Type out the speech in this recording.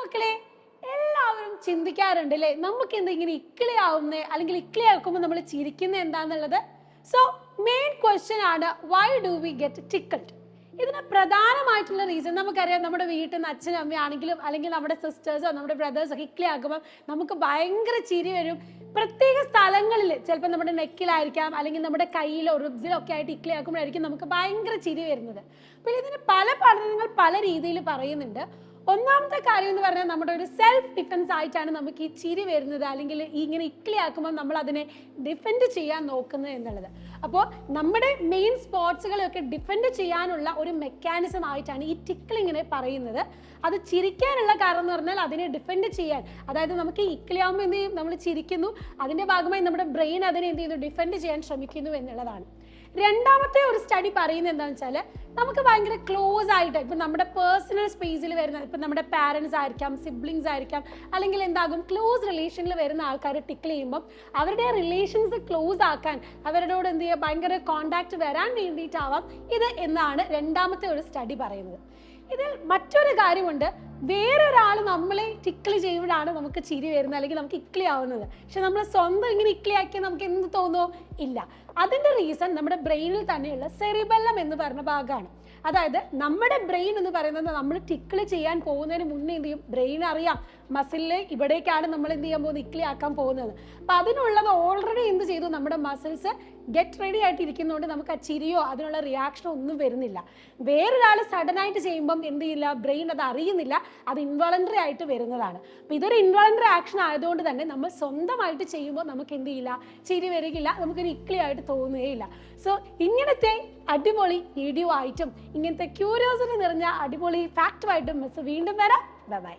മക്കളെ, എല്ലാവരും ചിന്തിക്കാറുണ്ട് അല്ലേ, നമുക്ക് എന്താ ഇങ്ങനെ ഇക്കിളി ആവുന്നേ, അല്ലെങ്കിൽ ഇക്കിളി ആക്കുമ്പോൾ നമ്മൾ ചിരിക്കുന്നത് എന്താന്നുള്ളത്. സോ മെയിൻ ക്വസ്റ്റ്യൻ ആണ്, വൈ ഡു വി ഗെറ്റ് ടിക്കിൾഡ്? ഇതിന് പ്രധാനമായിട്ടുള്ള റീസൺ നമുക്കറിയാം. നമ്മുടെ വീട്ടിൽ നിന്ന് അച്ഛനും അമ്മയാണെങ്കിലും അല്ലെങ്കിൽ നമ്മുടെ സിസ്റ്റേഴ്സോ നമ്മുടെ ബ്രദേഴ്സോ ഒക്കെ ഇക്കിളി ആക്കുമ്പോൾ നമുക്ക് ഭയങ്കര ചിരി വരും. പ്രത്യേക സ്ഥലങ്ങളിൽ ചിലപ്പോൾ നമ്മുടെ നെക്കിലായിരിക്കാം, അല്ലെങ്കിൽ നമ്മുടെ കയ്യിലോ റിബ്സിലോ ഒക്കെ ആയിട്ട് ഇക്കിളി ആക്കുമ്പോഴായിരിക്കും നമുക്ക് ഭയങ്കര ചിരി വരുന്നത്. അപ്പോൾ ഇതിന് പല പഠനങ്ങൾ പല രീതിയിൽ പറയുന്നുണ്ട്. ഒന്നാമത്തെ കാര്യം എന്ന് പറഞ്ഞാൽ നമ്മുടെ ഒരു സെൽഫ് ഡിഫെൻസ് ആയിട്ടാണ് നമുക്ക് ഈ ചിരി വരുന്നത്, അല്ലെങ്കിൽ ഇങ്ങനെ ഇക്കിളി ആക്കുമ്പോൾ നമ്മൾ അതിനെ ഡിഫെൻഡ് ചെയ്യാൻ നോക്കുന്നത് എന്നുള്ളത്. അപ്പോൾ നമ്മുടെ മെയിൻ സ്പോട്സുകളെയൊക്കെ ഡിഫെൻഡ് ചെയ്യാനുള്ള ഒരു മെക്കാനിസം ആയിട്ടാണ് ഈ ടിക്കിളിങ്ങിനെ പറയുന്നത്. അത് ചിരിക്കാനുള്ള കാരണം എന്ന് പറഞ്ഞാൽ അതിനെ ഡിഫെൻഡ് ചെയ്യാൻ, അതായത് നമുക്ക് ഇക്കിളി ആകുമ്പോൾ എന്ത് ചെയ്യും, നമ്മൾ ചിരിക്കുന്നു, അതിൻ്റെ ഭാഗമായി നമ്മുടെ ബ്രെയിൻ അതിനെ എന്ത് ചെയ്യുന്നു, ഡിഫെൻഡ് ചെയ്യാൻ ശ്രമിക്കുന്നു എന്നുള്ളതാണ്. രണ്ടാമത്തെ ഒരു സ്റ്റഡി പറയുന്നത് എന്താണെന്ന് വെച്ചാൽ, നമുക്ക് ഭയങ്കര ക്ലോസ് ആയിട്ട് ഇപ്പം നമ്മുടെ പേഴ്സണൽ സ്പേസിൽ വരുന്ന, ഇപ്പം നമ്മുടെ പാരൻസ് ആയിരിക്കാം, സിബ്ലിങ്സ് ആയിരിക്കാം, അല്ലെങ്കിൽ എന്താകും ക്ലോസ് റിലേഷനിൽ വരുന്ന ആൾക്കാർ ടിക്കിൾ ചെയ്യുമ്പം അവരുടെ റിലേഷൻസ് ക്ലോസ് ആക്കാൻ, അവരോട് എന്ത് ചെയ്യുക, ഭയങ്കര കോണ്ടാക്ട് വരാൻ വേണ്ടിയിട്ടാവാം ഇത് എന്നാണ് രണ്ടാമത്തെ ഒരു സ്റ്റഡി പറയുന്നത്. ഇതിൽ മറ്റൊരു കാര്യമുണ്ട്, വേറൊരാൾ നമ്മളെ ടിക്കിൾ ചെയ്യുമ്പോഴാണ് നമുക്ക് ചിരി വരുന്നത്, അല്ലെങ്കിൽ നമുക്ക് ഇക്കിളി ആവുന്നത്. പക്ഷെ നമ്മൾ സ്വന്തം ഇങ്ങനെ ഇക്കിളി ആക്കിയാൽ നമുക്ക് എന്ത് തോന്നുമോ? ഇല്ല. അതിൻ്റെ റീസൺ നമ്മുടെ ബ്രെയിനിൽ തന്നെയുള്ള സെറിബെല്ലം എന്ന് പറഞ്ഞ ഭാഗമാണ്. അതായത് നമ്മുടെ ബ്രെയിൻ എന്ന് പറയുന്നത് നമ്മൾ ടിക്കിൾ ചെയ്യാൻ പോകുന്നതിന് മുന്നേ എന്ത് ചെയ്യും, ബ്രെയിൻ അറിയാം മസിലിലെ ഇവിടേക്കാണ് നമ്മൾ എന്ത് ചെയ്യാൻ പോകുന്നത്, ഇക്കിളി ആക്കാൻ പോകുന്നത്. അപ്പം അതിനുള്ളത് ഓൾറെഡി എന്ത് ചെയ്തു, നമ്മുടെ മസിൽസ് ഗെറ്റ് റെഡി ആയിട്ട് ഇരിക്കുന്നതുകൊണ്ട് നമുക്ക് ആ ചിരിയോ അതിനുള്ള റിയാക്ഷനോ ഒന്നും വരുന്നില്ല. വേറൊരാൾ സഡനായിട്ട് ചെയ്യുമ്പം എന്ത് ചെയ്യില്ല, ബ്രെയിൻ അത് അറിയുന്നില്ല, അത് ഇൻവോളണ്ടറി ആയിട്ട് വരുന്നതാണ്. അപ്പം ഇതൊരു ഇൻവോളണ്ടറി ആക്ഷൻ ആയതുകൊണ്ട് തന്നെ നമ്മൾ സ്വന്തമായിട്ട് ചെയ്യുമ്പോൾ നമുക്ക് എന്ത് ചെയ്യില്ല, ചിരി വരികയില്ല, നമുക്കൊരു ഇക്കിളി ആയിട്ട് തോന്നുകയില്ല. സോ ഇങ്ങനത്തെ അടിപൊളി വീഡിയോ ആയിട്ടും ഇങ്ങനത്തെ ക്യൂരിയോസിറ്റി നിറഞ്ഞ അടിപൊളി ഫാക്റ്റുമായിട്ടും മിസ് വീണ്ടും വരാം. Bye bye.